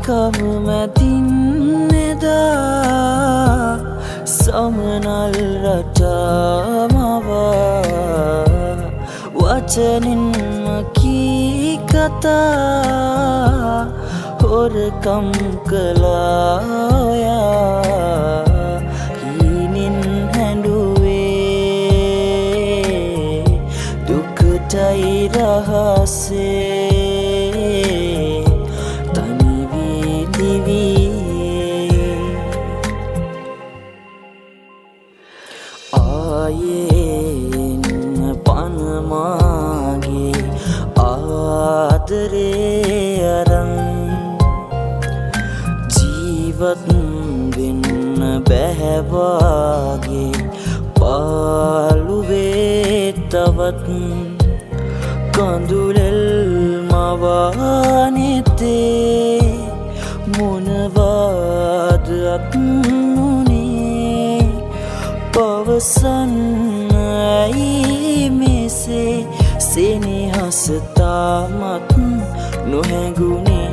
කවුමැතින් එදා සමනල් රටාමවා වචනින්ම කී කතා හොරකම් කළා ඔයා හීනින් හැඬුවේ දුකටයි රහසේ තනි වී දිවී ආයෙන් පනමාගේ ආදරේ අරන් ජීවත් වෙන්න බැහැවාගේ පාළුවේ තවත් කඳුලෙල් මවානෙතේ මොනවාදක් නුනේ පවසන්න ඇයි මෙසේ සෙනෙහස තාමත් නොහැඟුණේ